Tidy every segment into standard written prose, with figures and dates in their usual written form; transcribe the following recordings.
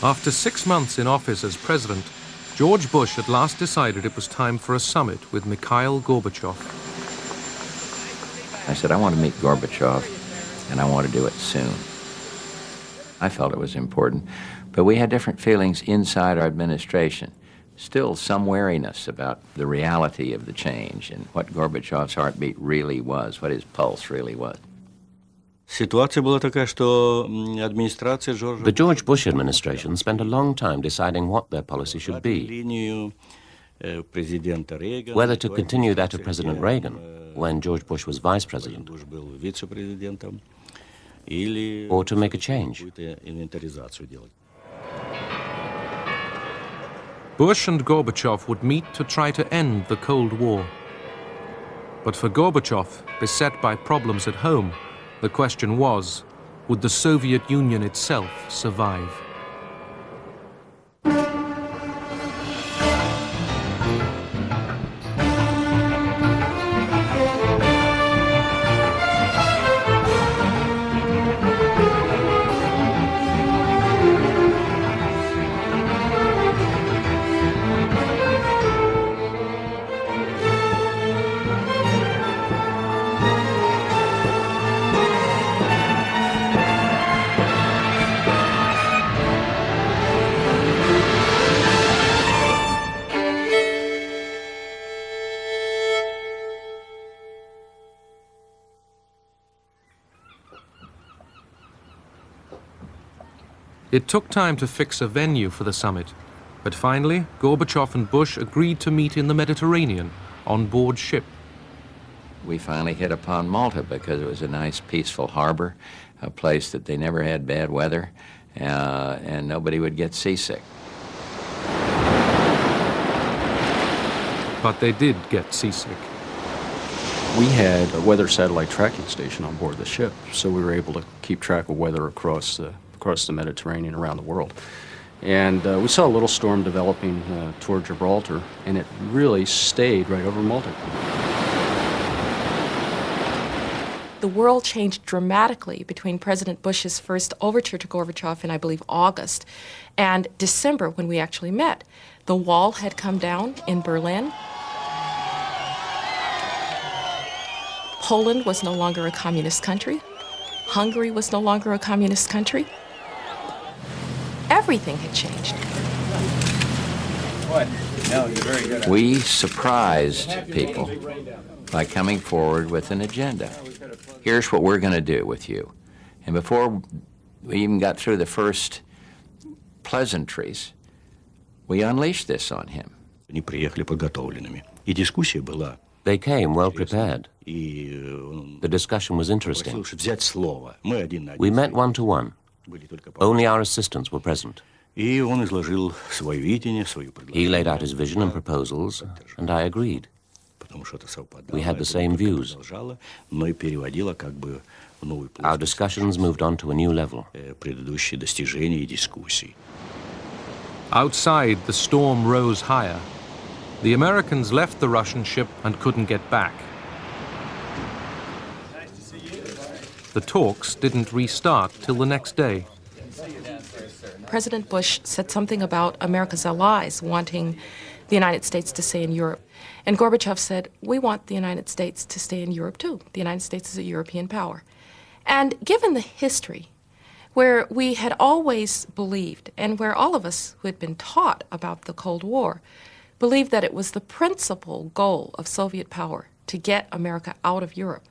After 6 months in office as president, George Bush at last decided it was time for a summit with Mikhail Gorbachev. I said, I want to meet Gorbachev, and I want to do it soon. I felt it was important, but we had different feelings inside our administration. Still some wariness about the reality of the change and what Gorbachev's heartbeat really was, what his pulse really was. The George Bush administration spent a long time deciding what their policy should be, whether to continue that of President Reagan when George Bush was vice president, or to make a change. Bush and Gorbachev would meet to try to end the Cold War. But for Gorbachev, beset by problems at home, the question was, would the Soviet Union itself survive? It took time to fix a venue for the summit, but finally, Gorbachev and Bush agreed to meet in the Mediterranean on board ship. We finally hit upon Malta because it was a nice, peaceful harbor, a place that they never had bad weather, and nobody would get seasick. But they did get seasick. We had a weather satellite tracking station on board the ship, so we were able to keep track of weather across the Mediterranean around the world. And we saw a little storm developing toward Gibraltar, and it really stayed right over Malta. The world changed dramatically between President Bush's first overture to Gorbachev in, I believe, August, and December when we actually met. The wall had come down in Berlin. Poland was no longer a communist country. Hungary was no longer a communist country. Everything had changed. We surprised people by coming forward with an agenda. Here's what we're going to do with you. And before we even got through the first pleasantries, we unleashed this on him. They came well prepared. The discussion was interesting. We met one-to-one. Only our assistants were present. He laid out his vision and proposals, and I agreed. We had the same views. Our discussions moved on to a new level. Outside, the storm rose higher. The Americans left the Russian ship and couldn't get back. The talks didn't restart till the next day. President Bush said something about America's allies wanting the United States to stay in Europe. And Gorbachev said, we want the United States to stay in Europe too. The United States is a European power. And given the history, where we had always believed, and where all of us who had been taught about the Cold War, believed that it was the principal goal of Soviet power to get America out of Europe,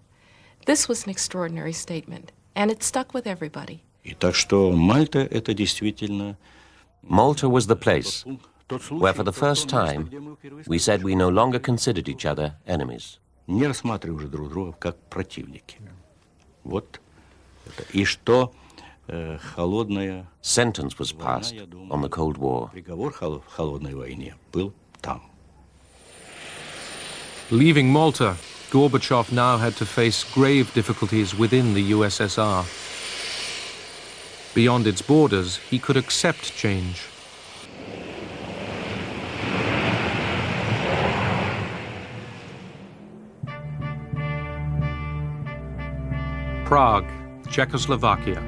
this was an extraordinary statement, and it stuck with everybody. Malta was the place where, for the first time, we said we no longer considered each other enemies. Sentence was passed on the Cold War. Leaving Malta, Gorbachev now had to face grave difficulties within the USSR. Beyond its borders, he could accept change. Prague, Czechoslovakia.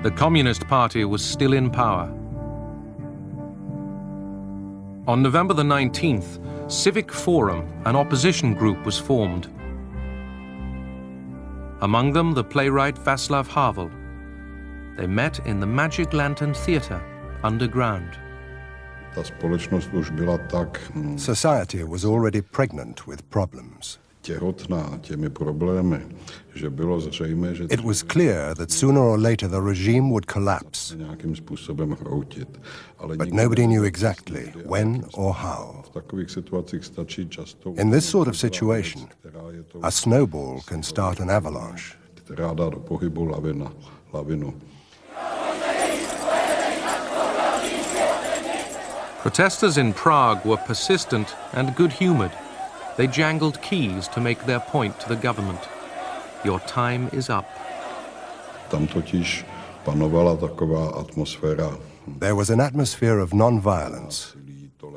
The Communist Party was still in power. On November the 19th, Civic Forum, an opposition group, was formed. Among them, the playwright Václav Havel. They met in the Magic Lantern Theatre, underground. Society was already pregnant with problems. It was clear that sooner or later the regime would collapse, but nobody knew exactly when or how. In this sort of situation, a snowball can start an avalanche. Protesters in Prague were persistent and good-humored. They jangled keys to make their point to the government. Your time is up. There was an atmosphere of non-violence,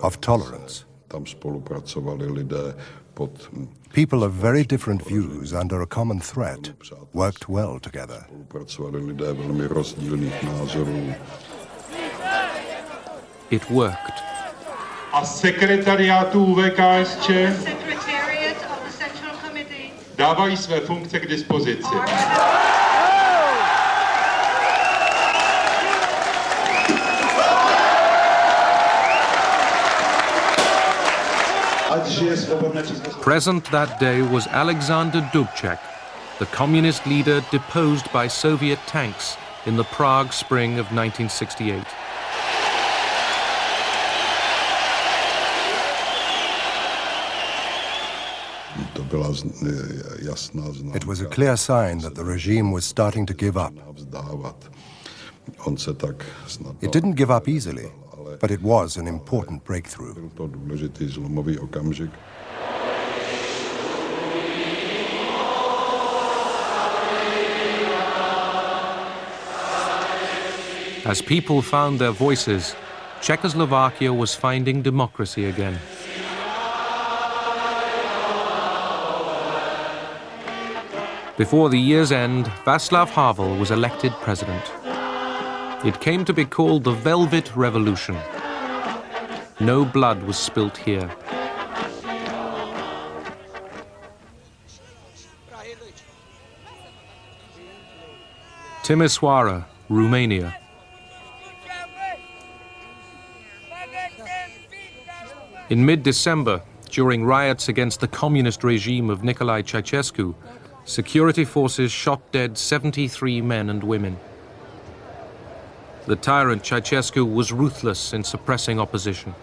of tolerance. People of very different views under a common threat worked well together. It worked. A sekretariátu UVKSČ dávají své funkce k dispozici. Present that day was Alexander Dubček, the communist leader deposed by Soviet tanks in the Prague spring of 1968. It was a clear sign that the regime was starting to give up. It didn't give up easily, but it was an important breakthrough. As people found their voices, Czechoslovakia was finding democracy again. Before the year's end, Václav Havel was elected president. It came to be called the Velvet Revolution. No blood was spilt here. Timișoara, Romania. In mid-December, during riots against the communist regime of Nicolae Ceausescu, security forces shot dead 73 men and women. The tyrant Ceausescu was ruthless in suppressing opposition.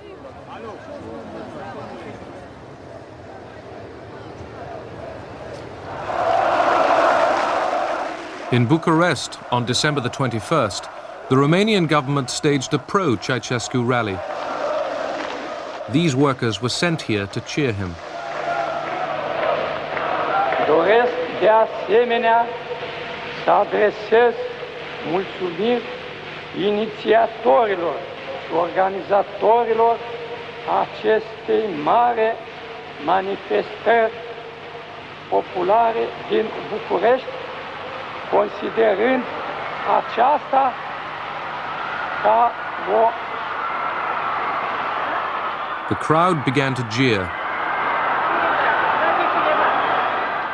In Bucharest, on December the 21st, the Romanian government staged a pro-Ceausescu rally. These workers were sent here to cheer him. Doresc de asemenea să adresez mulțumiri inițiatorilor și organizatorilor acestei mari manifestări populare din București, considerând aceasta ca o... The crowd began to jeer.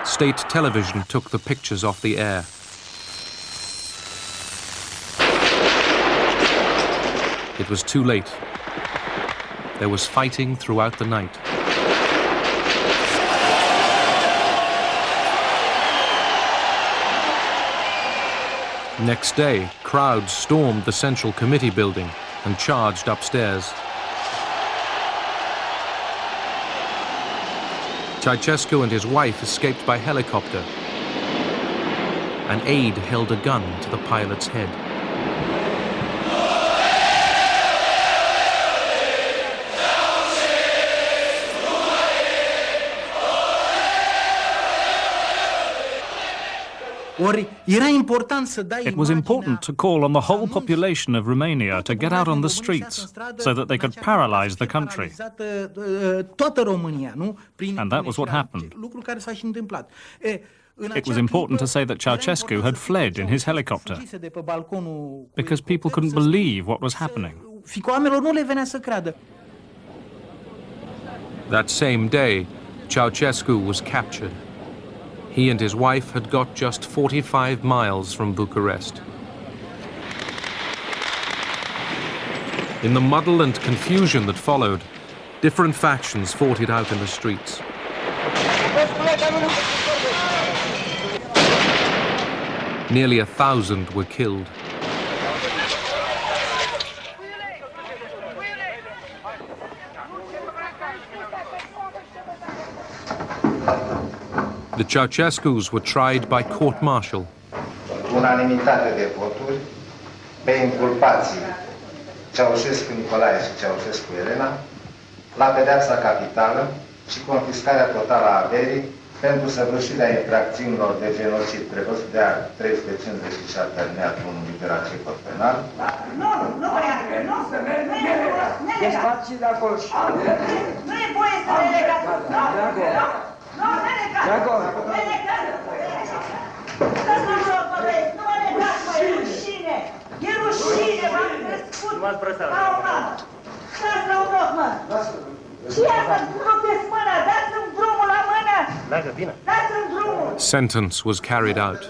State television took the pictures off the air. It was too late. There was fighting throughout the night. Next day, crowds stormed the Central Committee building and charged upstairs. Ceausescu and his wife escaped by helicopter. An aide held a gun to the pilot's head. It was important to call on the whole population of Romania to get out on the streets so that they could paralyze the country. And that was what happened. It was important to say that Ceausescu had fled in his helicopter because people couldn't believe what was happening. That same day, Ceausescu was captured. He and his wife had got just 45 miles from Bucharest. In the muddle and confusion that followed, different factions fought it out in the streets. Nearly 1,000 were killed. The Ceausescus were tried by court-martial. Unanimitate de voturi pe inculpații Ceausescu Nicolae și Ceausescu Elena la pedeapsa capitală și confiscarea totală a averii pentru săvârșirea infracțiunilor de genocid prevăzut de art 357 alineatul 1 litera C cod penal. Nu despați de acolo. Nu e voie să le legați. Nu, de acolo. Stați la joc, băieți, nu mă legați, mă, e rușine. E rușine, m-am crescut. Ca o mamă. Stați la un loc, mă. Ce asta? Rupeți mâna, dați-mi drumul la mână. Dați-mi drumul. Sentence was carried out.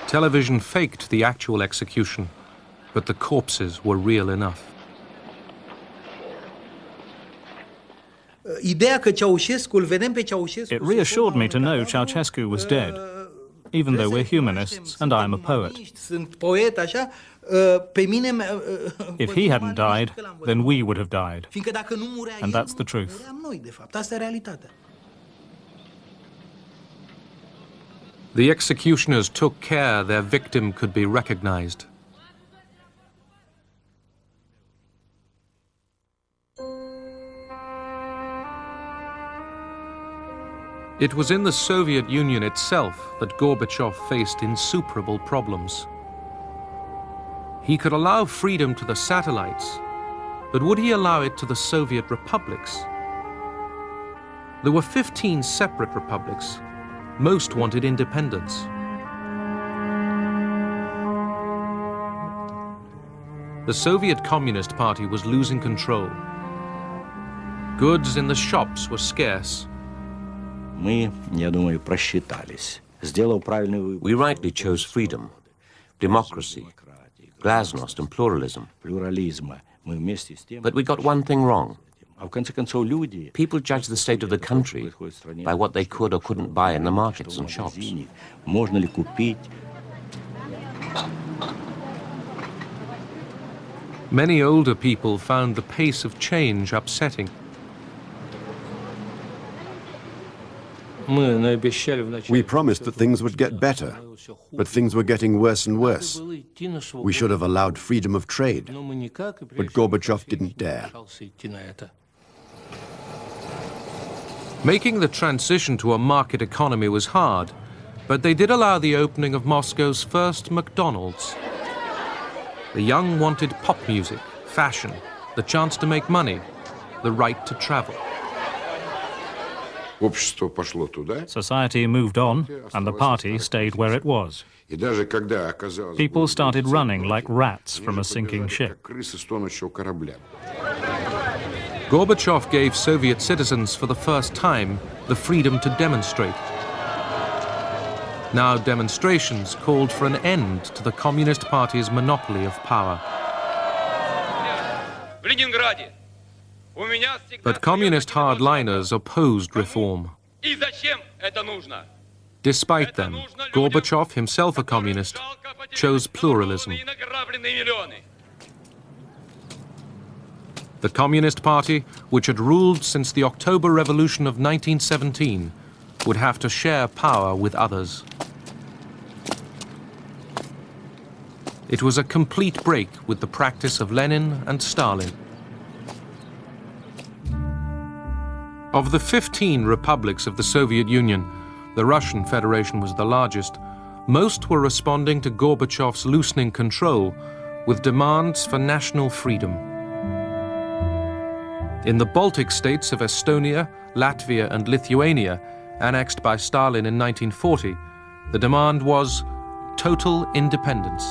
Television faked the actual execution, but the corpses were real enough. It reassured me to know Ceausescu was dead, even though we're humanists and I'm a poet. If he hadn't died, then we would have died. And that's the truth. The executioners took care their victim could be recognized. It was in the Soviet Union itself that Gorbachev faced insuperable problems. He could allow freedom to the satellites, but would he allow it to the Soviet republics? There were 15 separate republics. Most wanted independence. The Soviet Communist Party was losing control. Goods in the shops were scarce. We rightly chose freedom, democracy, glasnost and pluralism. But we got one thing wrong. People judge the state of the country by what they could or couldn't buy in the markets and shops. Many older people found the pace of change upsetting. We promised that things would get better, but things were getting worse and worse. We should have allowed freedom of trade, but Gorbachev didn't dare. Making the transition to a market economy was hard, but they did allow the opening of Moscow's first McDonald's. The young wanted pop music, fashion, the chance to make money, the right to travel. Society moved on, and the party stayed where it was. People started running like rats from a sinking ship. Gorbachev gave Soviet citizens for the first time the freedom to demonstrate. Now demonstrations called for an end to the Communist Party's monopoly of power. But communist hardliners opposed reform. Despite them, Gorbachev, himself a communist, chose pluralism. The Communist Party, which had ruled since the October Revolution of 1917, would have to share power with others. It was a complete break with the practice of Lenin and Stalin. Of the 15 republics of the Soviet Union, the Russian Federation was the largest. Most were responding to Gorbachev's loosening control with demands for national freedom. In the Baltic states of Estonia, Latvia and Lithuania, annexed by Stalin in 1940, the demand was total independence.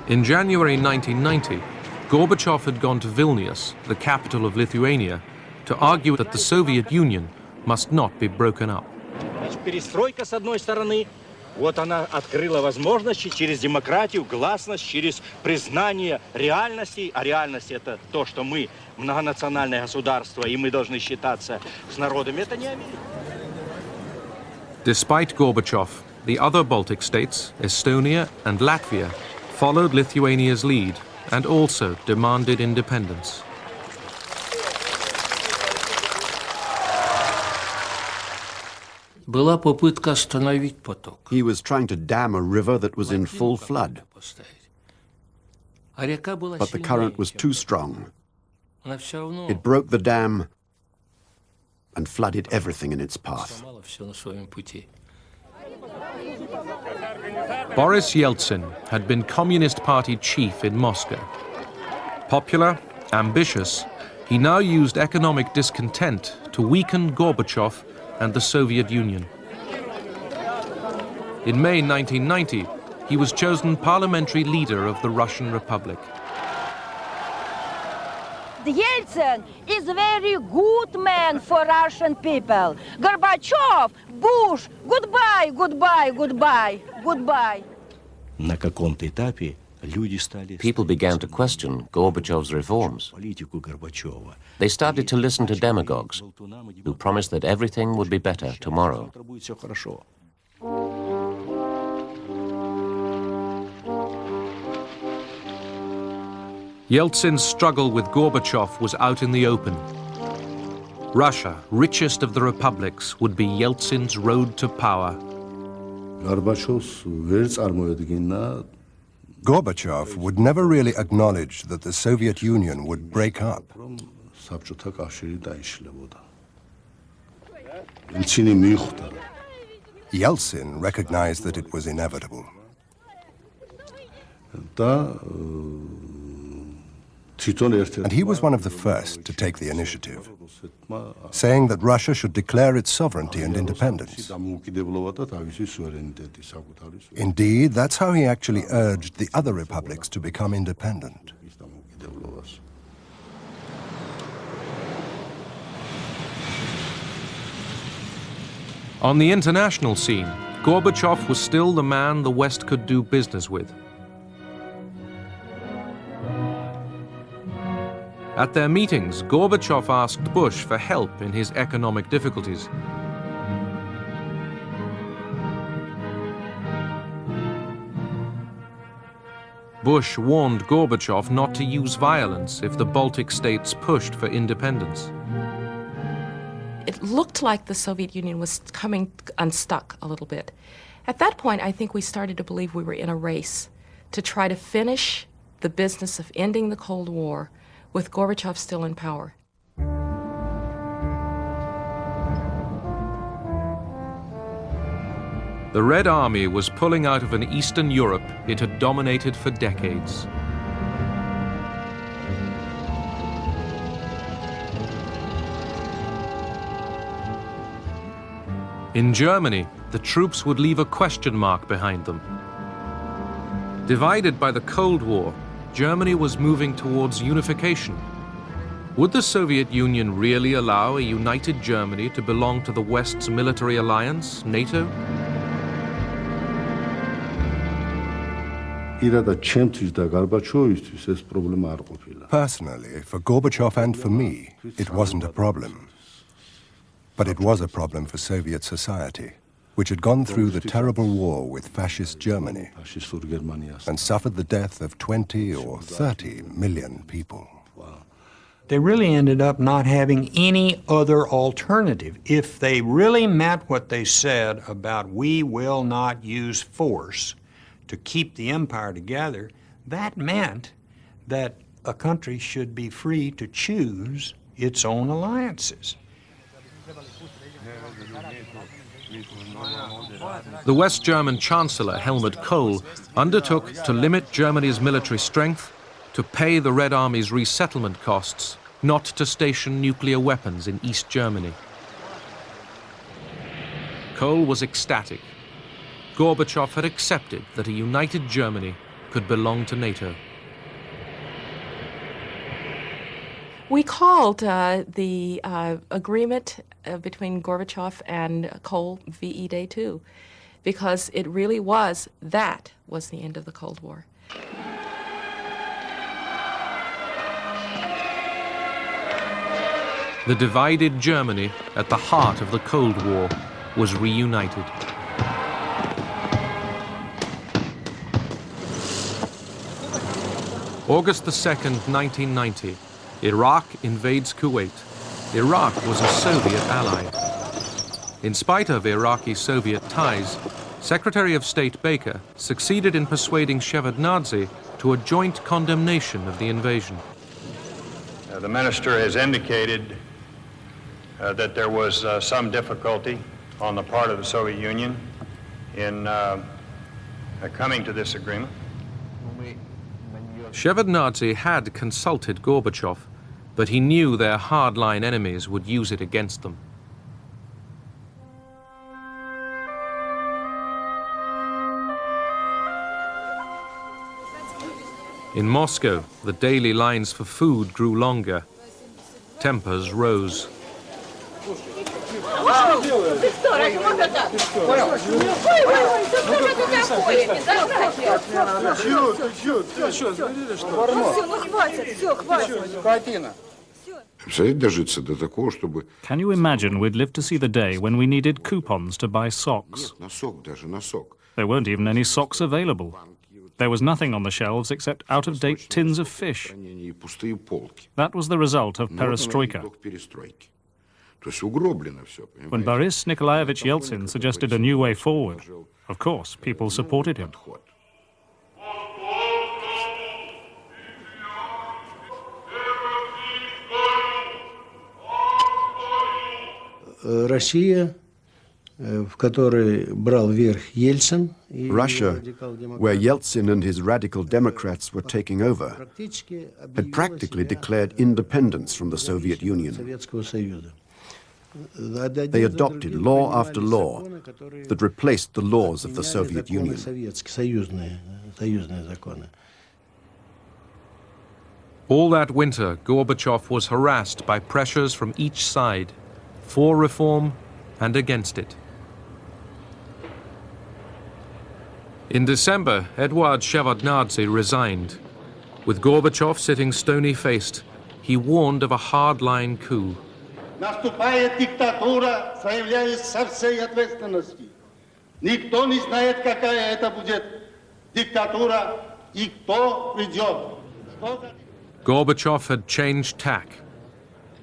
In January 1990, Gorbachev had gone to Vilnius, the capital of Lithuania, to argue that the Soviet Union must not be broken up. Перестройка, с одной стороны, вот она открыла возможности через демократию, гласность, через признание реальностей. А реальность — это то, что мы многонациональное государство, и мы должны считаться с народами. Это не Америка. Despite Gorbachev, the other Baltic states, Estonia and Latvia, followed Lithuania's lead and also demanded independence. He was trying to dam a river that was in full flood. But the current was too strong. It broke the dam and flooded everything in its path. Boris Yeltsin had been Communist Party chief in Moscow. Popular, ambitious, he now used economic discontent to weaken Gorbachev and the Soviet Union. In May 1990, he was chosen parliamentary leader of the Russian Republic. Yeltsin is a very good man for Russian people. Gorbachev, Bush, goodbye, goodbye, goodbye, goodbye. На каком-то этапе People began to question Gorbachev's reforms. They started to listen to demagogues who promised that everything would be better tomorrow. Yeltsin's struggle with Gorbachev was out in the open. Russia, richest of the republics, would be Yeltsin's road to power. Gorbachev would never really acknowledge that the Soviet Union would break up. Yeltsin recognized that it was inevitable. And he was one of the first to take the initiative, saying that Russia should declare its sovereignty and independence. Indeed, that's how he actually urged the other republics to become independent. On the international scene, Gorbachev was still the man the West could do business with. At their meetings, Gorbachev asked Bush for help in his economic difficulties. Bush warned Gorbachev not to use violence if the Baltic states pushed for independence. It looked like the Soviet Union was coming unstuck a little bit. At that point, I think we started to believe we were in a race to try to finish the business of ending the Cold War with Gorbachev still in power. The Red Army was pulling out of an Eastern Europe it had dominated for decades. In Germany, the troops would leave a question mark behind them. Divided by the Cold War, Germany was moving towards unification. Would the Soviet Union really allow a united Germany to belong to the West's military alliance, NATO? Personally, for Gorbachev and for me, it wasn't a problem. But it was a problem for Soviet society, which had gone through the terrible war with fascist Germany and suffered the death of 20 or 30 million people. They really ended up not having any other alternative. If they really meant what they said about we will not use force to keep the empire together, that meant that a country should be free to choose its own alliances. The West German Chancellor Helmut Kohl undertook to limit Germany's military strength, to pay the Red Army's resettlement costs, not to station nuclear weapons in East Germany. Kohl was ecstatic. Gorbachev had accepted that a united Germany could belong to NATO. We called the agreement between Gorbachev and Kohl VE Day 2 because it really was the end of the Cold War. The divided Germany at the heart of the Cold War was reunited. August 2nd, 1990, Iraq invades Kuwait. Iraq was a Soviet ally. In spite of Iraqi-Soviet ties, Secretary of State Baker succeeded in persuading Shevardnadze to a joint condemnation of the invasion. The minister has indicated that there was some difficulty on the part of the Soviet Union in coming to this agreement. Shevardnadze had consulted Gorbachev, but he knew their hardline enemies would use it against them. In Moscow, the daily lines for food grew longer. Tempers rose. Can you imagine we'd live to see the day when we needed coupons to buy socks? There weren't even any socks available. There was nothing on the shelves except out-of-date tins of fish. That was the result of perestroika. When Boris Nikolaevich Yeltsin suggested a new way forward, of course, people supported him. Russia, where Yeltsin and his radical Democrats were taking over, had practically declared independence from the Soviet Union. They adopted law after law that replaced the laws of the Soviet Union. All that winter, Gorbachev was harassed by pressures from each side, for reform and against it. In December, Eduard Shevardnadze resigned. With Gorbachev sitting stony-faced, he warned of a hardline coup. Наступает диктатура, заявляюсь со всей ответственностью. Никто не знает, какая это будет диктатура и кто придет. Gorbachev had changed tack.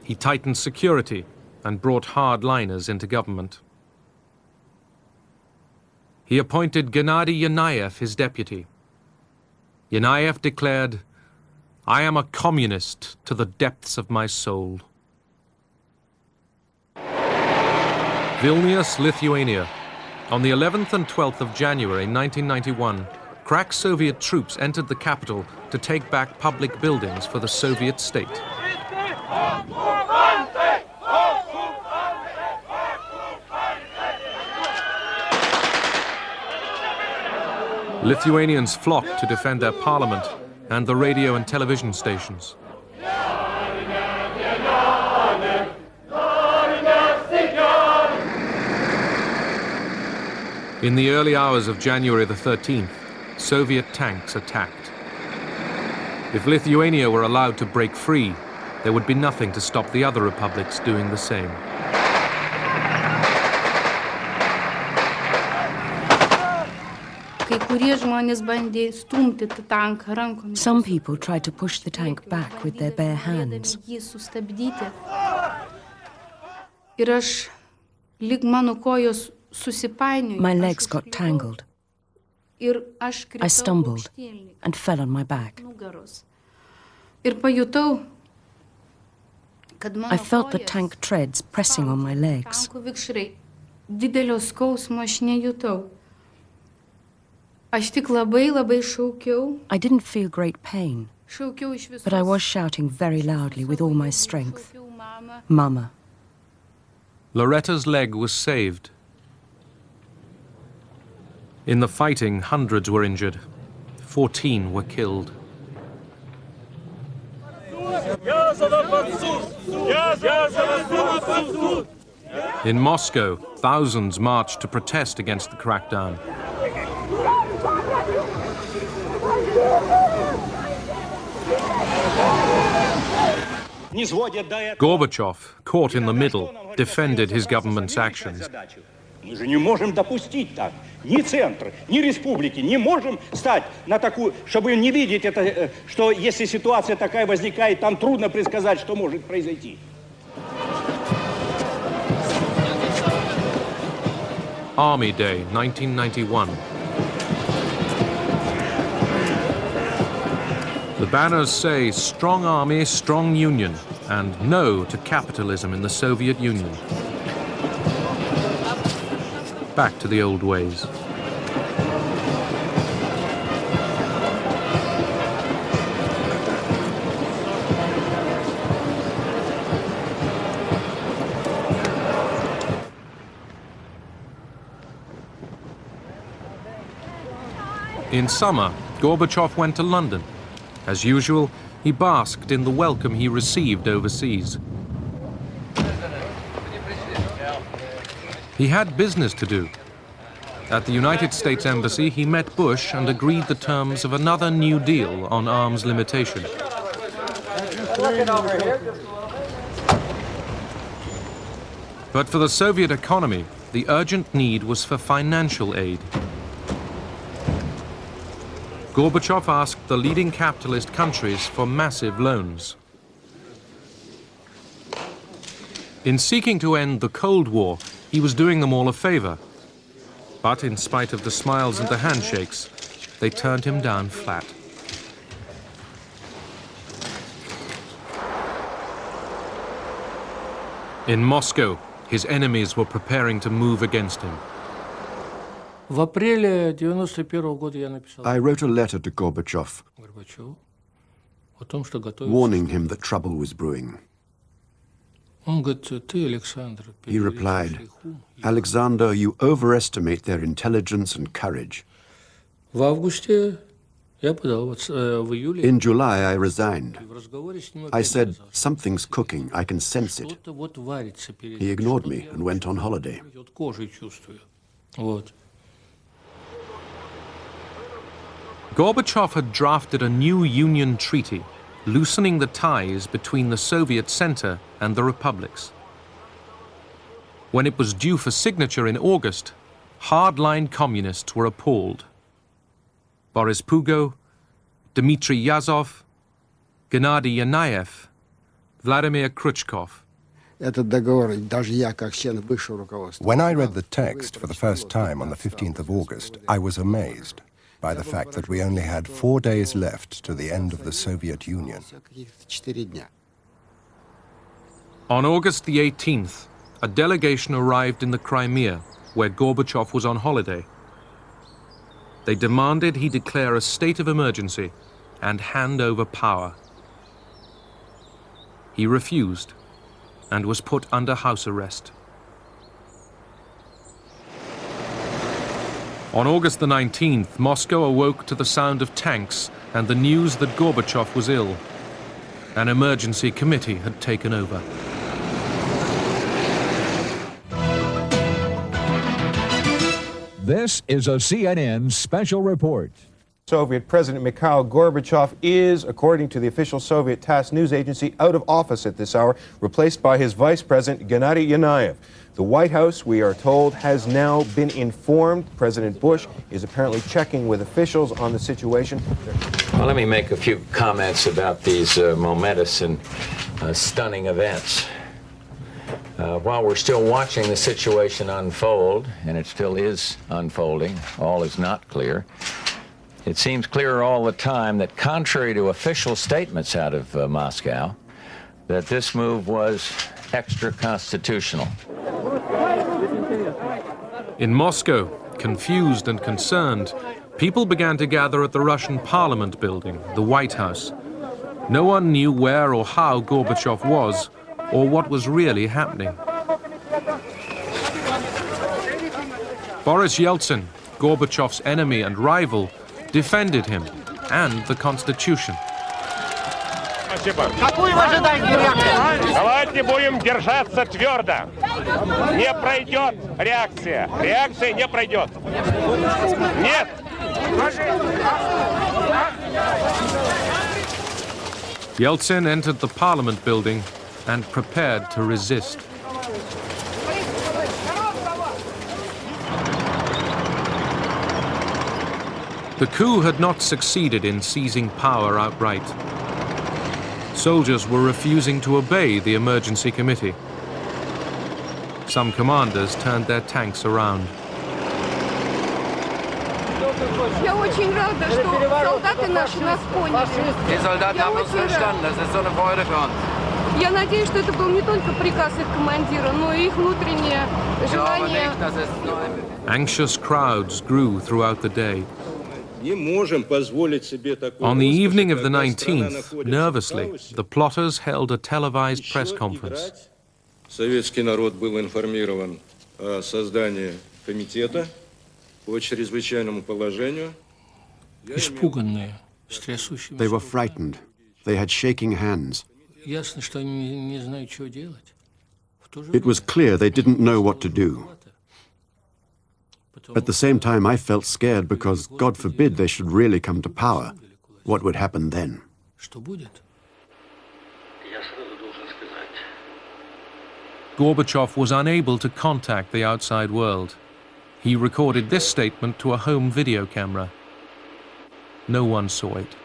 He tightened security and brought hardliners into government. He appointed Gennady Yanayev his deputy. Yanayev declared, "I am a communist to the depths of my soul." Vilnius, Lithuania. On the 11th and 12th of January 1991, crack Soviet troops entered the capital to take back public buildings for the Soviet state. Lithuanians flocked to defend their parliament and the radio and television stations. In the early hours of January the 13th, Soviet tanks attacked. If Lithuania were allowed to break free, there would be nothing to stop the other republics doing the same. Some people tried to push the tank back with their bare hands. My legs got tangled. I stumbled and fell on my back. I felt the tank treads pressing on my legs. I didn't feel great pain, but I was shouting very loudly with all my strength, "Mama." Loretta's leg was saved. In the fighting, hundreds were injured. 14 were killed. In Moscow, thousands marched to protest against the crackdown. Gorbachev, caught in the middle, defended his government's actions. Мы же не можем допустить так. Ни центр, ни республики не можем стать на такую, чтобы не видеть это, что если ситуация такая возникает, там трудно предсказать, что может произойти. Army Day, 1991. The banners say, "Strong Army, Strong Union," and "No to capitalism in the Soviet Union." Back to the old ways. In summer, Gorbachev went to London. As usual, he basked in the welcome he received overseas. He had business to do. At the United States Embassy, he met Bush and agreed the terms of another New Deal on arms limitation. But for the Soviet economy, the urgent need was for financial aid. Gorbachev asked the leading capitalist countries for massive loans. In seeking to end the Cold War, he was doing them all a favor. But in spite of the smiles and the handshakes, they turned him down flat. In Moscow, his enemies were preparing to move against him. I wrote a letter to Gorbachev, warning him that trouble was brewing. He replied, "Alexander, you overestimate their intelligence and courage." In July, I resigned. I said, "Something's cooking, I can sense it." He ignored me and went on holiday. Gorbachev had drafted a new Union treaty, loosening the ties between the Soviet center and the republics. When it was due for signature in August, hardline communists were appalled. Boris Pugo, Dmitry Yazov, Gennady Yanayev, Vladimir Khrushchev. When I read the text for the first time on the 15th of August, I was amazed by the fact that we only had 4 days left to the end of the Soviet Union. On August the 18th, a delegation arrived in the Crimea, where Gorbachev was on holiday. They demanded he declare a state of emergency and hand over power. He refused and was put under house arrest. On August the 19th, Moscow awoke to the sound of tanks and the news that Gorbachev was ill. An emergency committee had taken over. This is a CNN special report. Soviet President Mikhail Gorbachev is, according to the official Soviet TASS news agency, out of office at this hour, replaced by his vice president, Gennady Yanayev. The White House, we are told, has now been informed. President Bush is apparently checking with officials on the situation. Well, let me make a few comments about these momentous and stunning events. While we're still watching the situation unfold, and it still is unfolding, all is not clear, it seems clearer all the time that contrary to official statements out of Moscow, that this move was extra-constitutional. In Moscow, confused and concerned, people began to gather at the Russian Parliament building, the White House. No one knew where or how Gorbachev was, or what was really happening. Boris Yeltsin, Gorbachev's enemy and rival, defended him and the Constitution. Какую вы ожидаете реакцию? Давайте будем держаться твердо. Не пройдет реакция. Реакция не пройдет. Нет. Yeltsin entered the Parliament building and prepared to resist. The coup had not succeeded in seizing power outright. Soldiers were refusing to obey the emergency committee. Some commanders turned their tanks around. Я очень рада, что солдаты наши нас поняли. Die Soldaten haben uns verstanden. Das ist so eine Freude für uns. Я надеюсь, что это был не только приказ их командира, но и их внутреннее желание. Anxious crowds grew throughout the day. On the evening of the 19th, nervously, the plotters held a televised press conference. Советский народ был информирован о создании комитета по чрезвычайному положению. Испуганные, с трясущимися. They were frightened. They had shaking hands. Ясно, что они не знают, что делать. It was clear they didn't know what to do. At the same time, I felt scared because, God forbid, they should really come to power. What would happen then? Что будет? Gorbachev was unable to contact the outside world. He recorded this statement to a home video camera. No one saw it.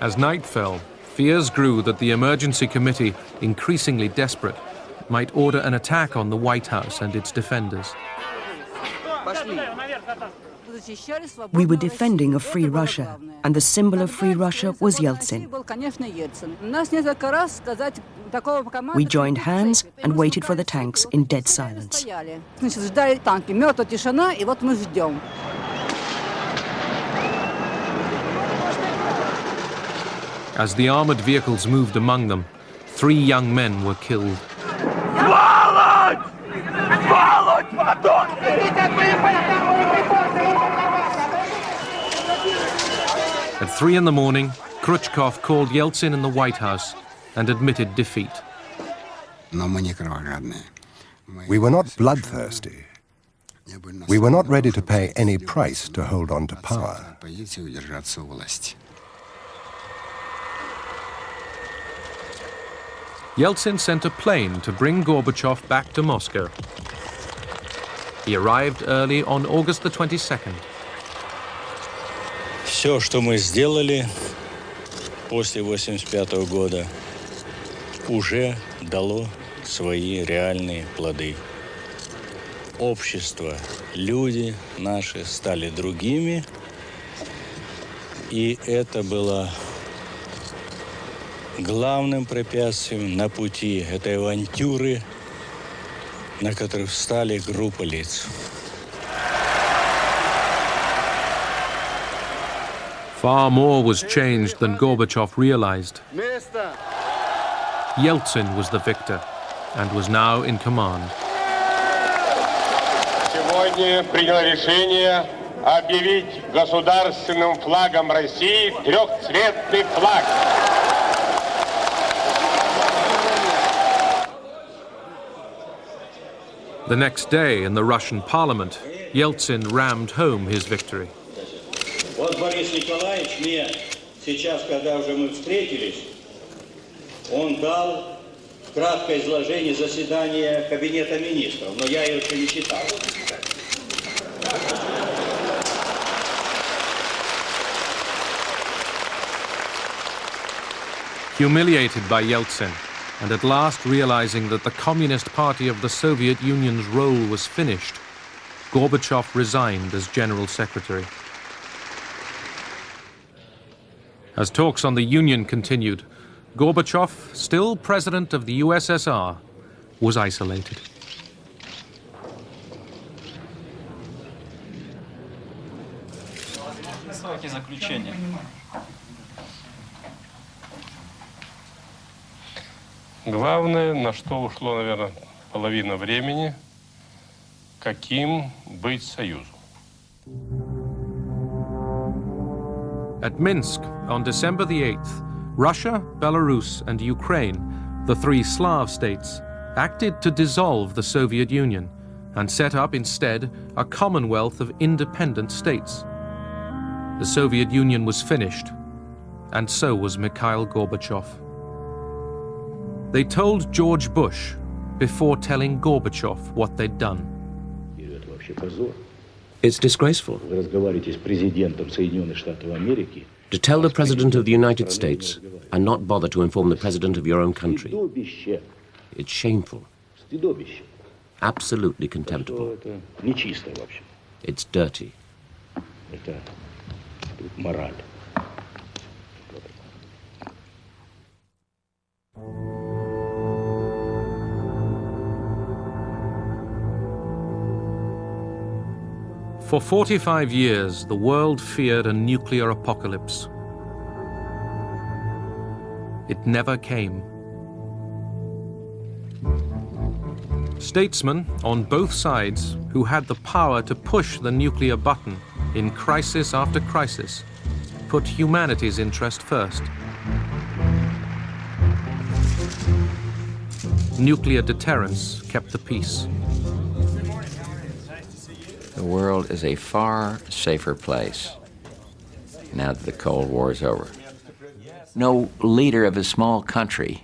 As night fell, fears grew that the emergency committee, increasingly desperate, might order an attack on the White House and its defenders. We were defending a free Russia, and the symbol of free Russia was Yeltsin. We joined hands and waited for the tanks in dead silence. As the armored vehicles moved among them, 3 young men were killed. At 3 in the morning, Khrushchev called Yeltsin in the White House and admitted defeat. We were not bloodthirsty. We were not ready to pay any price to hold on to power. Yeltsin sent a plane to bring Gorbachev back to Moscow. He arrived early on August the 22nd. Все, что мы сделали после 1985 года, уже дало свои реальные плоды. Общество, люди наши стали другими, и это было главным препятствием на пути этой авантюры, на которой встали группа лиц. Far more was changed than Gorbachev realized. Yeltsin was the victor and was now in command. Сегодня приняло решение объявить государственным флагом России трехцветный флаг. The next day in the Russian parliament, Yeltsin rammed home his victory. Вот Борис Николаевич мне сейчас, когда уже мы встретились, он дал краткое изложение заседания Кабинета министров, но я его еще не читал. Humiliated by Yeltsin, and at last realizing that the Communist Party of the Soviet Union's role was finished, Gorbachev resigned as General Secretary. As talks on the Union continued, Gorbachev, still president of the USSR, was isolated. Главное, на что ушло, наверное, половина времени, каким быть союзом. At Minsk, on December the 8th, Russia, Belarus, and Ukraine, the three Slav states, acted to dissolve the Soviet Union and set up instead a commonwealth of independent states. The Soviet Union was finished, and so was Mikhail Gorbachev. They told George Bush before telling Gorbachev what they'd done. It's disgraceful to tell the President of the United States and not bother to inform the President of your own country. It's shameful. Absolutely contemptible. It's dirty. For 45 years, the world feared a nuclear apocalypse. It never came. Statesmen on both sides who had the power to push the nuclear button in crisis after crisis put humanity's interest first. Nuclear deterrence kept the peace. The world is a far safer place now that the Cold War is over. No leader of a small country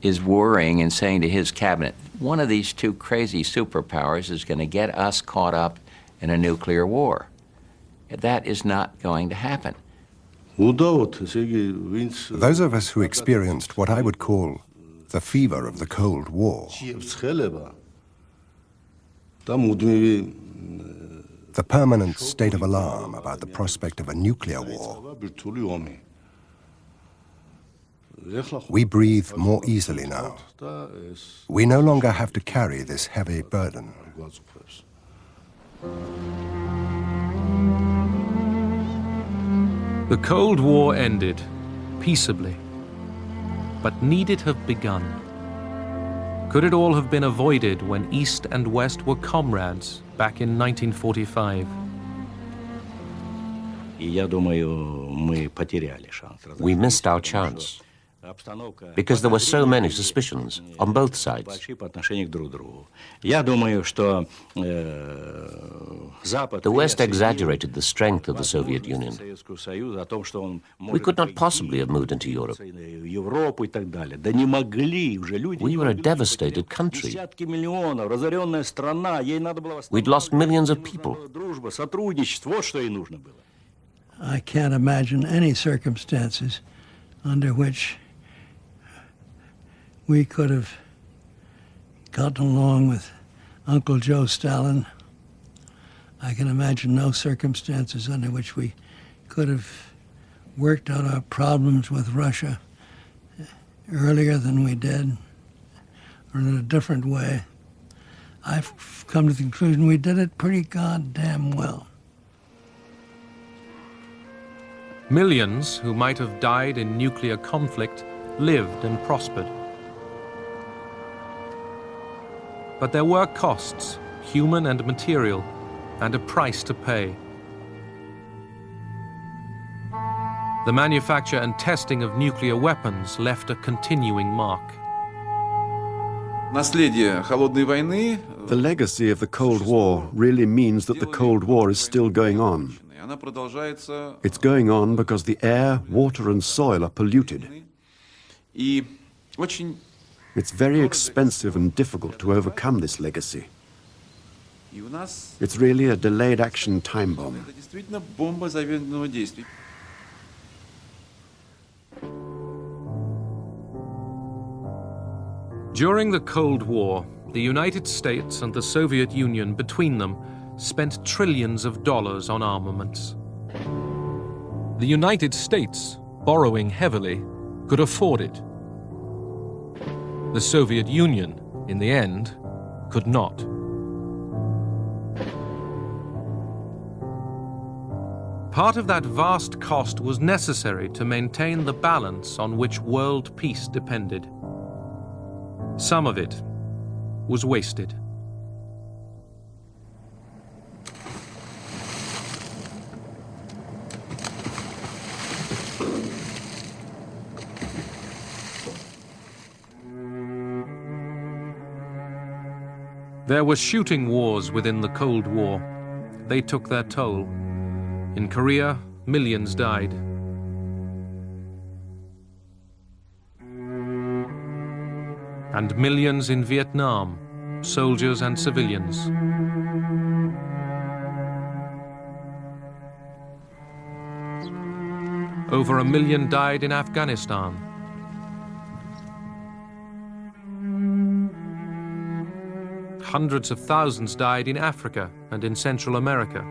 is worrying and saying to his cabinet, one of these two crazy superpowers is going to get us caught up in a nuclear war. That is not going to happen. Those of us who experienced what I would call the fever of the Cold War, the permanent state of alarm about the prospect of a nuclear war, we breathe more easily now. We no longer have to carry this heavy burden. The Cold War ended peaceably, but need it have begun? Could it all have been avoided when East and West were comrades back in 1945? We missed our chance because there were so many suspicions on both sides. The West exaggerated the strength of the Soviet Union. We could not possibly have moved into Europe. We were a devastated country. We'd lost millions of people. I can't imagine any circumstances under which we could have gotten along with Uncle Joe Stalin. I can imagine no circumstances under which we could have worked out our problems with Russia earlier than we did, or in a different way. I've come to the conclusion we did it pretty goddamn well. Millions who might have died in nuclear conflict lived and prospered. But there were costs, human and material, and a price to pay. The manufacture and testing of nuclear weapons left a continuing mark. The legacy of the Cold War really means that the Cold War is still going on. It's going on because the air, water, and soil are polluted. It's very expensive and difficult to overcome this legacy. It's really a delayed action time bomb. During the Cold War, the United States and the Soviet Union between them spent trillions of dollars on armaments. The United States, borrowing heavily, could afford it. The Soviet Union, in the end, could not. Part of that vast cost was necessary to maintain the balance on which world peace depended. Some of it was wasted. There were shooting wars within the Cold War. They took their toll. In Korea, millions died. And millions in Vietnam, soldiers and civilians. Over 1 million died in Afghanistan. Hundreds of thousands died in Africa and in Central America.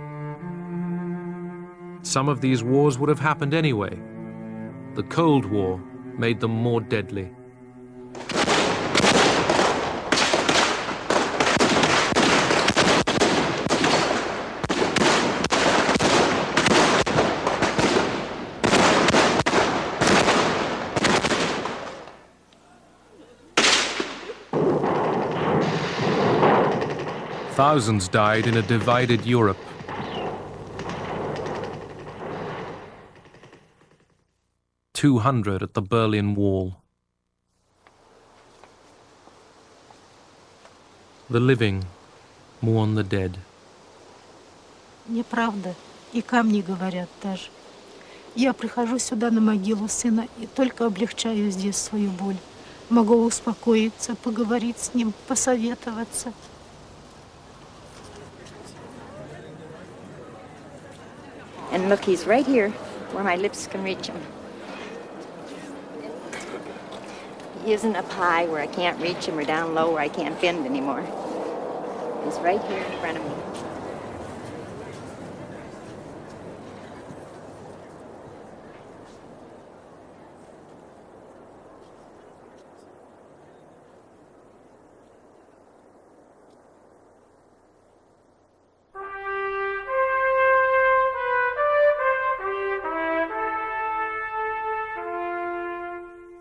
Some of these wars would have happened anyway. The Cold War made them more deadly. Thousands died in a divided Europe. $200 at the Berlin Wall. The living mourn the dead. Неправда, и камни говорят даже. Я прихожу сюда на могилу сына и только облегчаю здесь свою боль. Могу успокоиться, поговорить с ним, посоветоваться. And look, he's right here, where my lips can reach him. He isn't up high where I can't reach him or down low where I can't bend anymore. He's right here in front of me.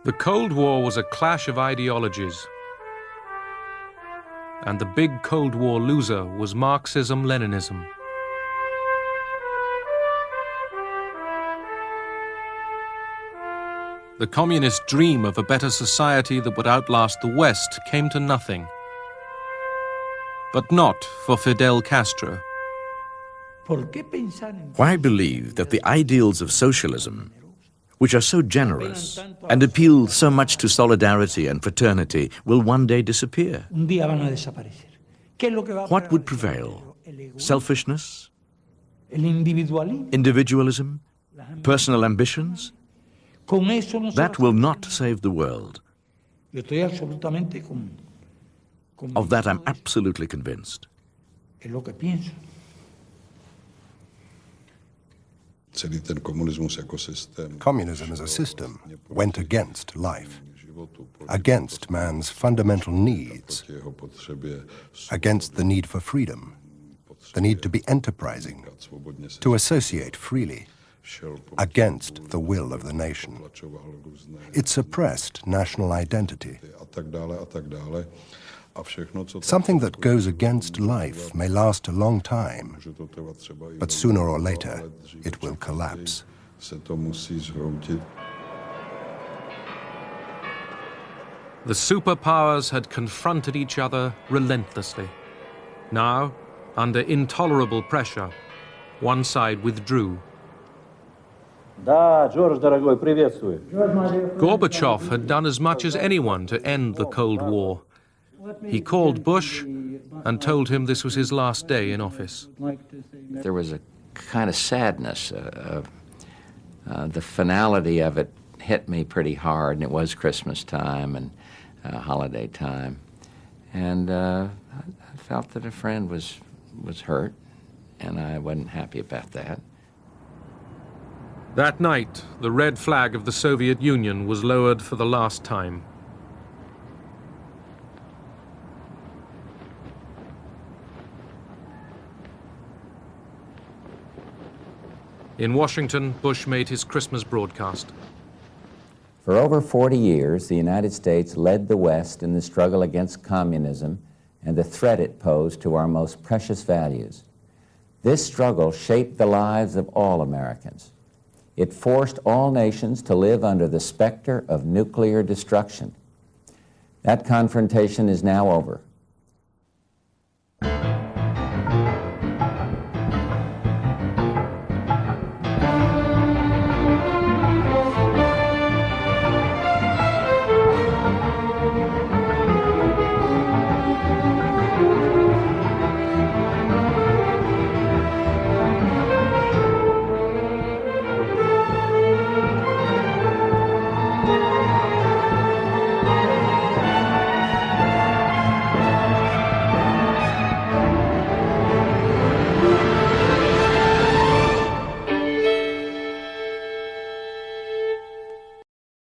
The Cold War was a clash of ideologies. And the big Cold War loser was Marxism-Leninism. The communist dream of a better society that would outlast the West came to nothing. But not for Fidel Castro. Why believe that the ideals of socialism, which are so generous and appeal so much to solidarity and fraternity, will one day disappear? What would prevail? Selfishness? Individualism? Personal ambitions? That will not save the world. Of that I'm absolutely convinced. Communism as a system went against life, against man's fundamental needs, against the need for freedom, the need to be enterprising, to associate freely, against the will of the nation. It suppressed national identity. Something that goes against life may last a long time, but sooner or later it will collapse. The superpowers had confronted each other relentlessly. Now, under intolerable pressure, one side withdrew. Gorbachev had done as much as anyone to end the Cold War. He called Bush and told him this was his last day in office. There was a kind of sadness. The finality of it hit me pretty hard, and it was Christmas time, and holiday time. And I felt that a friend was hurt, and I wasn't happy about that. That night, the red flag of the Soviet Union was lowered for the last time. In Washington, Bush made his Christmas broadcast. For over 40 years, the United States led the West in the struggle against communism and the threat it posed to our most precious values. This struggle shaped the lives of all Americans. It forced all nations to live under the specter of nuclear destruction. That confrontation is now over.